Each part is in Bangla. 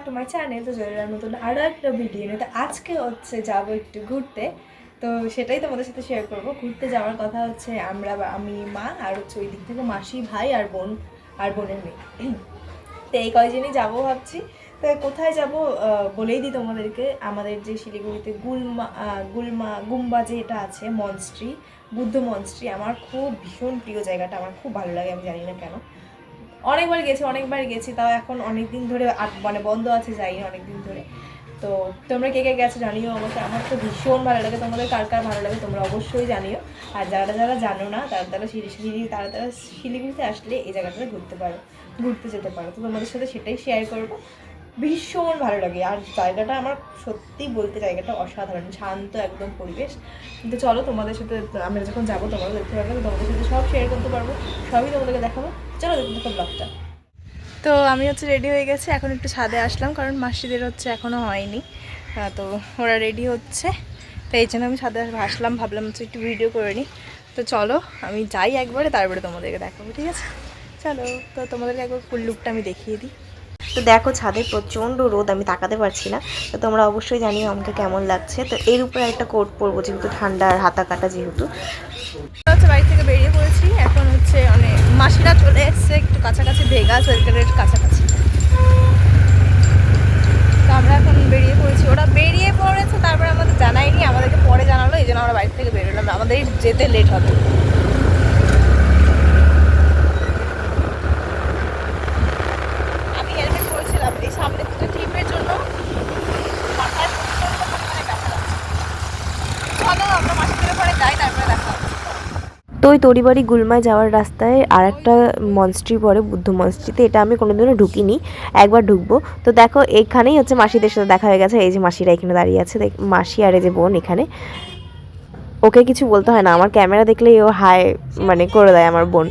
To my channel. তো জয়ের নতুন আরও একটা ভিডিও নিয়ে তো আজকে হচ্ছে যাবো একটু ঘুরতে। তো সেটাই তোমাদের সাথে শেয়ার করবো। ঘুরতে যাওয়ার কথা হচ্ছে আমি মা আর হচ্ছে ওই দিক থেকে মাসি, ভাই আর বোন আর বোনের মেয়ে। তো এই কয়জনই যাবো ভাবছি। তো কোথায় যাব বলেই দিই তোমাদেরকে। আমাদের যে শিলিগুড়িতে গুম্বা যে এটা আছে, মনস্ট্রি, বুদ্ধ মনস্ট্রি, আমার খুব ভীষণ প্রিয় জায়গাটা, আমার খুব ভালো লাগে, আমি জানি না কেন। অনেকবার গেছি, তাও এখন অনেক দিন ধরে মানে বন্ধ আছে, যাই অনেক দিন ধরে। তো তোমরা কে কে গেছো জানিও অবশ্যই। আমার তো ভীষণ ভালো লাগে, তোমাদের কার কার ভালো লাগে তোমরা অবশ্যই জানিও। আর যারা যারা জানো না তারা শিলিগুড়িতে আসলে এই জায়গাটাতে ঘুরতে যেতে পারো। তো তোমাদের সাথে সেটাই শেয়ার করবো। ভীষণ ভালো লাগে আর জায়গাটা আমার সত্যি বলতে, জায়গাটা অসাধারণ, শান্ত একদম পরিবেশ। কিন্তু চলো তোমাদের সাথে আমরা যখন যাবো তোমরা দেখতে পারবে, তোমাদের সাথে সব শেয়ার করতে পারবো, সবই তোমাদেরকে দেখাবো। চলো দেখতে থাকো ব্লগটা। তো আমি হচ্ছে রেডি হয়ে গেছি, এখন একটু ছাদে আসলাম কারণ মাসিদের হচ্ছে এখনও হয়নি। তো ওরা রেডি হচ্ছে, তো এই জন্য আমি ছাদে আসলাম, ভাবলাম হচ্ছে একটু ভিডিও করে নিই। তো চলো আমি যাই একবারে, তারপরে তোমাদেরকে দেখাবো, ঠিক আছে? চলো, তো তোমাদেরকে একবার ফুল লুকটা আমি দেখিয়ে দিই। তো দেখো ছাদে প্রচণ্ড রোদ, আমি তাকাতে পারছি না। তো তোমরা অবশ্যই জানিও আমাকে কেমন লাগছে। তো এর উপরে একটা কোট পরবো যেহেতু ঠান্ডা, আর হাতা কাটা যেহেতু। হচ্ছে বাড়ি থেকে বেরিয়ে পড়েছি, এখন হচ্ছে অনেক মাসিরা চলে এসছে একটু কাছাকাছি, ভেগাস ওয়েলকারের কাছাকাছি। তো আমরা এখন বেরিয়ে পড়েছি, ওরা বেরিয়ে পড়েছে, তারপরে আমাদের জানায়নি, আমাদেরকে পরে জানালো, এই জন্য আমরা বাড়ি থেকে বেরোলাম, আমাদের যেতে লেট হবে। আমি হেলমেট পরেছিলাম এই সামনে থেকে ক্লিপের জন্য, মাথায় আমরা মাসিদের পরে যাই, তারপরে দেখা হবে। তো ওই তরিবাড়ি গুলমায় যাওয়ার রাস্তায় আর একটা মনস্ট্রি পড়ে, বুদ্ধ মনস্ট্রিতে। এটা আমি কোনোদিনও ঢুকিনি, একবার ঢুকবো। তো দেখো এইখানেই হচ্ছে মাসিদের সাথে দেখা হয়ে গেছে, এই যে মাসিরা এখানে দাঁড়িয়ে আছে, মাসি আর এই যে বোন এখানে। ওকে কিছু বলতে হয় না, আমার ক্যামেরা দেখলেই ও হাই মানে করে দেয় আমার বোন।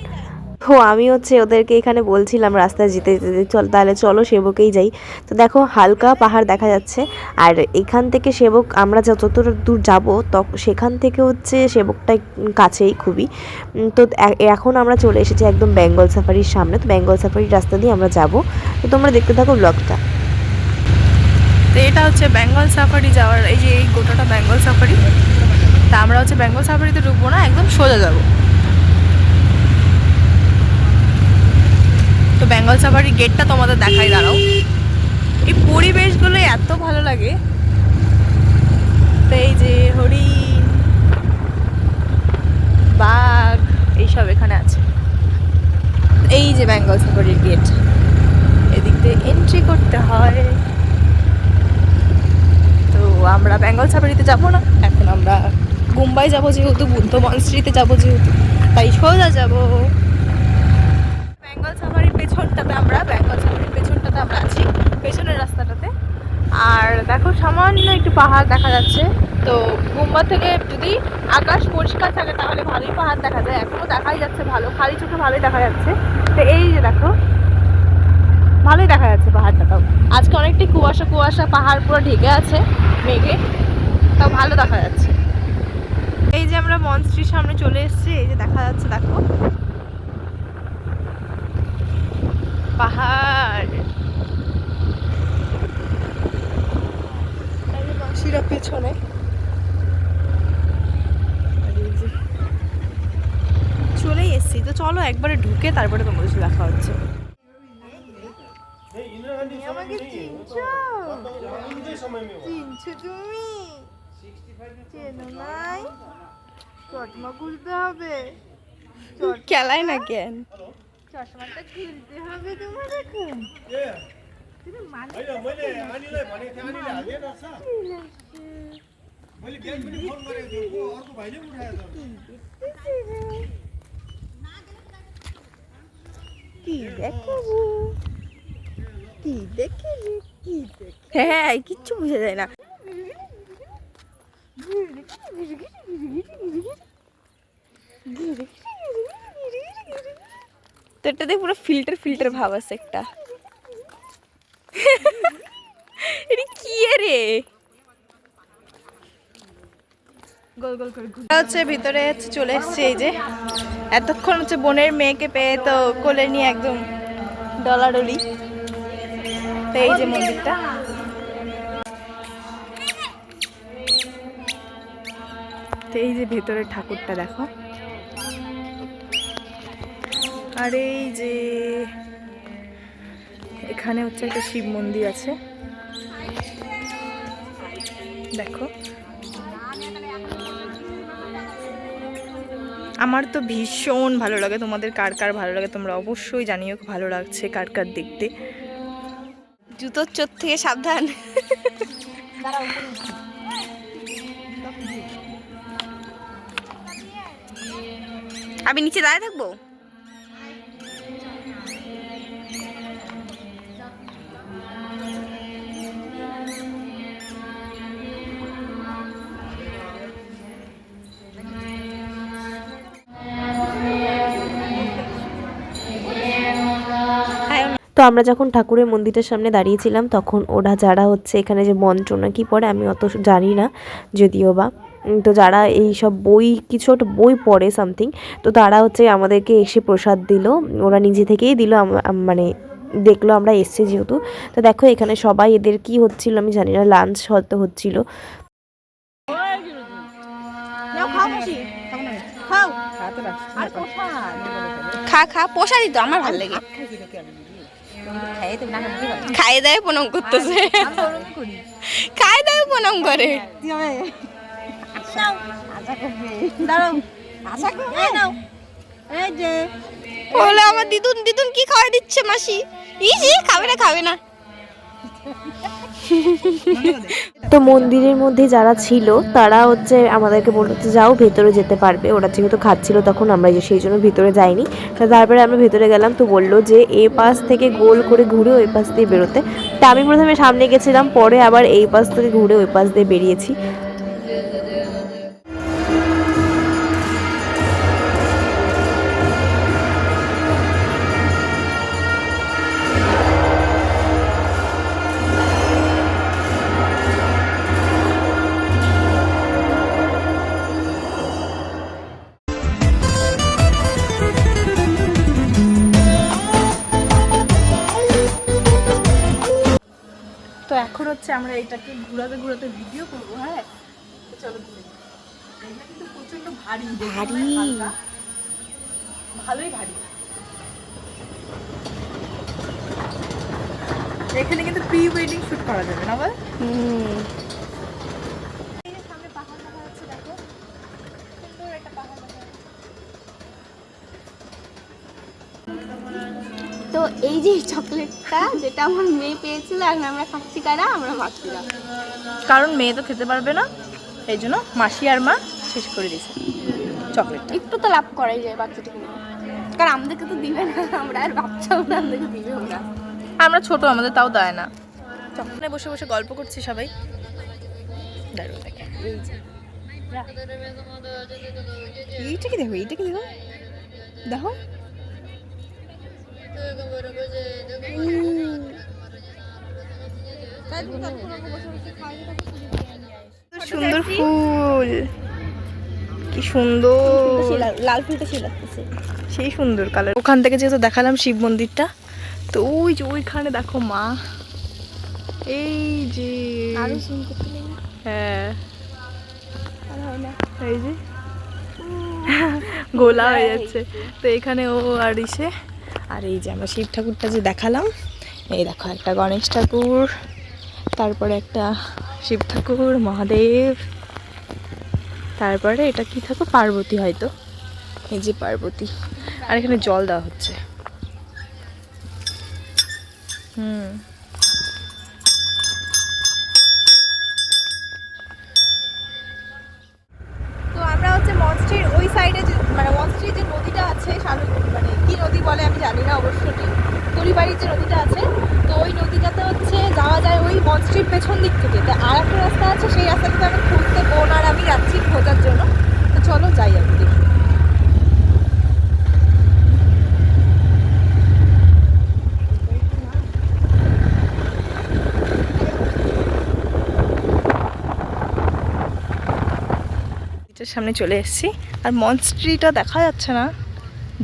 তো আমি হচ্ছে ওদেরকে এখানে বলছিলাম রাস্তায় যেতে যেতে চল তাহলে চলো সেবকেই যাই। তো দেখো হালকা পাহাড় দেখা যাচ্ছে, আর এখান থেকে সেবক আমরা যতটা দূর যাব সেখান থেকে হচ্ছে সেবকটা কাছেই খুবই। তো এখন আমরা চলে এসেছি একদম বেঙ্গল সাফারির সামনে। তো বেঙ্গল সাফারির রাস্তা দিয়ে আমরা যাব, তো তোমরা দেখতে থাকো ব্লগটা। তো এটা হচ্ছে বেঙ্গল সাফারি যাওয়ার, এই যে এই গোটাটা বেঙ্গল সাফারি। তা আমরা হচ্ছে বেঙ্গল সাফারিতে ঢুকবো না, একদম সোজা যাবো। তো বেঙ্গল সাফারির গেটটা তোমাদের দেখাই, দাঁড়াও। এই পরিবেশগুলো এত ভালো লাগে। তো এই যে হরিণ, বাঘ এইসব এখানে আছে। এই যে বেঙ্গল সাফারির গেট, এদিক দিয়ে এন্ট্রি করতে হয়। তো আমরা বেঙ্গল সাফারিতে যাব না, এখন আমরা মুম্বাই যাব যেহেতু, বুদ্ধ মনস্ট্রিতে যাব যেহেতু, তাই সোজা যাব বেঙ্গল সাফারির পেছনটাতে। বেঙ্গল সাফারির পেছনটাতে আমরা আছি, পেছনের রাস্তাটাতে। আর দেখো সামান্য একটু পাহাড় দেখা যাচ্ছে। তো মুম্বা থেকে যদি আকাশ পরিষ্কার থাকে তাহলে ভালোই পাহাড় দেখা যায়, এখনো দেখাই যাচ্ছে ভালো, খালি চোখে ভালোই দেখা যাচ্ছে। তো এই যে দেখো ভালোই দেখা যাচ্ছে পাহাড়টাও। আজকে অনেকটাই কুয়াশা, পাহাড় পুরো ঢেকে আছে মেঘে, তাও ভালো দেখা যাচ্ছে। এই যে আমরা মনস্ট্রির সামনে চলে এসেছি, এই যে দেখা যাচ্ছে দেখো পাহাড়, মাসিরা পেছনে। চলেই এসছি, তো চলো একবারে ঢুকে তারপরে তোমাদের সাথে দেখা হচ্ছে। আমাকে চিনছো তুমি? চেনো নাই? চশমা খুলতে হবে, খেলায় না কেন, চশমাটা খুলতে হবে তোমার এখন। কি দেখাবো, কি দেখাবো, কি দেখ, হ্যাঁ কিচ্ছু বোঝা যায় না। তো এটাতে পুরো ফিল্টার ভাব আছে একটা। এটা কি রে, গোল গোল করে হচ্ছে ভিতরে চলে এসছে। এই যে এতক্ষণ হচ্ছে বোনের মেয়েকে পেয়ে তো কোলে নিয়ে একদম ডলাডলি। তো এই যে মন্দিরটা, তো এই যে ভেতরের ঠাকুরটা দেখো, আর এই যে এখানে হচ্ছে একটা শিব মন্দির আছে দেখো। আমার তো ভীষণ ভালো লাগে, তোমাদের কার কার ভালো লাগে তোমরা অবশ্যই জানিও, ভালো লাগছে কার কার দেখতে। জুতোর চোট থেকে সাবধান। আমি নিচে দাঁড়িয়ে থাকবো। তো আমরা যখন ঠাকুরের মন্দিরের সামনে দাঁড়িয়েছিলাম তখন ওরা যারা হচ্ছে এখানে যে মন্ত্র না কি পড়ে আমি অত জানি না যদিও বা, তো যারা এই সব বই কিছু একটা বই পড়ে সামথিং, তো তারা হচ্ছে আমাদেরকে এসে প্রসাদ দিল, ওরা নিজে থেকেই দিল, মানে দেখলো আমরা এসছি যেহেতু। তো দেখো এখানে সবাই এদের কি হচ্ছিল আমি জানি না, লাঞ্চ হয়তো হচ্ছিল। খা খা, প্রসাদই তো আমার ভালো লাগে। খাই দেয় প্রণাম করতেছে, খাই দেয় প্রণাম করে। বলে আমার দিদুন দিদুন কি খাওয়াই দিচ্ছে মাসি, ইসি খাবে না খাবে না। তো মন্দিরের মধ্যে যারা ছিল তারা হচ্ছে আমাদেরকে বললো যে যাও ভেতরে যেতে পারবে, ওরা যেহেতু খাচ্ছিল তখন আমরা সেই জন্য ভিতরে যাইনি। তো তারপরে আমরা ভেতরে গেলাম, তো বললো যে এ পাশ থেকে গোল করে ঘুরে ওই পাশ দিয়ে বেরোতে। তা আমি প্রথমে সামনে গেছিলাম, পরে আবার এই পাশ থেকে ঘুরে ওই পাশ দিয়ে বেরিয়েছি। তো এখন হচ্ছে আমরা এটাকে ঘুরাতে ঘুরাতে ভিডিও করবো। হ্যাঁ চলো ঘুরে। এটা কিন্তু প্রচন্ড ভারী ভারী, ভালোই ভারী। এখানে কিন্তু প্রি ওয়েডিং শুট করা যাবে না বল? সামনে পাহাড় দেখা যাচ্ছে দেখো, সুন্দর একটা পাহাড় দেখা যাচ্ছে। তো এই যে চকলেটটা যেটা আমার মেয়ে পেয়েছিল আর আমরা খাচ্ছি কারা, আমরা মাছিরা, কারণ মেয়ে তো খেতে পারবে না, এই জন্য মাসি আর মা শেষ করে দিয়েছে চকলেটটা। একটু তো লাভ করাই যায় বাচ্চাটিকে নিয়ে, কারণ আমাদেরকে তো দিবে না, আমরা আর বাচ্চাও না, আমাদেরকে দিবে ওরা, আমরা ছোট আমাদের তাও দেয় না। চকলেটে বসে বসে গল্প করছি সবাই, দাঁড়িয়ে দেখে এইটা কি দেখো, এইটা কি দেখো দেখো সুন্দর ফুল, কি সুন্দর লাল ফুলটা সেই লাগতেছে, সেই সুন্দর কালার। ওখান থেকে যেহেতু দেখালাম শিব মন্দিরটা, তো ওই যে ওইখানে দেখো মা, এই যে আরো সুন করতে নেই, হ্যাঁ এই যে গোলা হয়ে যাচ্ছে। তো এখানে ও আর ইসে, আর এই যে আমরা শিব ঠাকুরটা যে দেখালাম, এই দেখো একটা গণেশ ঠাকুর, তারপরে একটা শিব ঠাকুর, মহাদেব, তারপরে এটা কি ঠাকুর, পার্বতী হয়তো, এই যে পার্বতী, আর এখানে জল দেওয়া হচ্ছে। তো আমরা হচ্ছে মনস্ট্রির ওই সাইডে যে, মানে মনস্ট্রির যে নদীটা আছে, মানে কি নদী বলে আমি জানি না অবশ্যই, তরিবাড়ির যে নদীটা আছে, তো ওই নদীটাতে হচ্ছে যাওয়া যায় ওই মনস্ট্রির পেছন দিক থেকে। তো আর একটা রাস্তা আছে, সেই রাস্তাটাতে আমি খুঁজতে, বোন আর আমি যাচ্ছি খোঁজার জন্য। তো চলো যাই আর কি দেখি। সামনে চলে এসেছি, আর মনস্ট্রিটা দেখা যাচ্ছে না,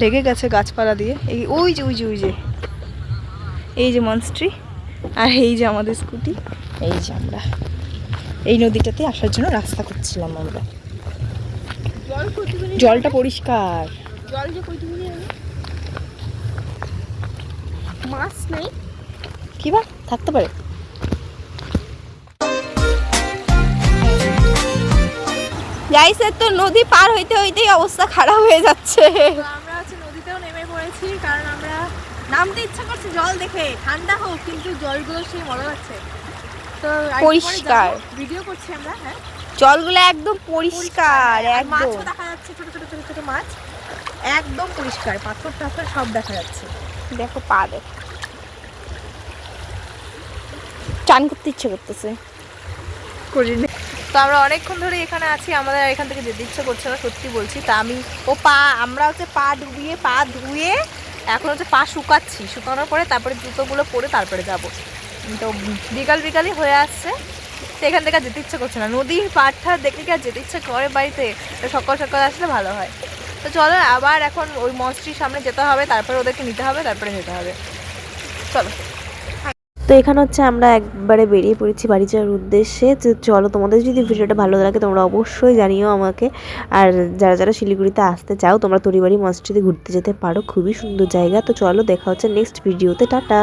ঢেকে গেছে গাছপালা দিয়ে। এই ওই যে ওই যে ওই যে এই যে মনস্ট্রি, আর এই যে আমাদের স্কুটি, এই যে আমরা এই নদীটাতে আসার জন্য রাস্তা করছিলাম আমরা। জলটা পরিষ্কার। জল যে কইটুকুনি মাছ নেই কি বা থাকতে পারে। গাইস তো নদী পার হইতে হইতেই অবস্থা খারাপ হয়ে যাচ্ছে। আমরা হচ্ছে নদীতেও নেমে পড়েছি, কারণ আমরা নামতে ইচ্ছা করছে জল দেখে, ঠান্ডা হোক কিন্তু জলগুলো সেই মজা লাগছে। তো পরিষ্কার ভিডিও করছি আমরা। হ্যাঁ, জলগুলো একদম পরিষ্কার, আর একদম মাছও দেখা যাচ্ছে, ছোট ছোট ছোট ছোট মাছ, একদম পরিষ্কার, পাথর টাথর সব দেখা যাচ্ছে। দেখো পা দেখো, চান করতে ইচ্ছে করতেছে। করিনি। তো আমরা অনেকক্ষণ ধরে এখানে আছি, আমাদের আর এখান থেকে যেতে ইচ্ছে করছে না, সত্যি বলছি। তা আমরা হচ্ছে পা ধুয়ে এখন হচ্ছে পা শুকাচ্ছি, শুকানোর পরে তারপরে জুতোগুলো পরে তারপরে যাব। তো বিকালই হয়ে আসছে, তো এখান থেকে আর যেতে ইচ্ছে করছে না। নদীর পাড়টা দেখে কি আর যেতে ইচ্ছে করে বাড়িতে? তো সকাল সকাল আসলে ভালো হয়। তো চলো আবার এখন ওই মঞ্চটির সামনে যেতে হবে, তারপরে ওদেরকে নিতে হবে, তারপরে যেতে হবে। চলো। তো এখানে হচ্ছে আমরা একবারে বেরিয়ে পড়েছি বাড়ি যাওয়ার উদ্দেশ্যে। তো চলো, তোমাদের যদি ভিডিওটা ভালো লাগে তোমরা অবশ্যই জানিও আমাকে। আর যারা যারা শিলিগুড়িতে আসতে চাও তোমরা তরিবাড়ি মসজিদে ঘুরতে যেতে পারো, খুবই সুন্দর জায়গা। তো চলো, দেখা হচ্ছে নেক্সট ভিডিওতে, টাটা।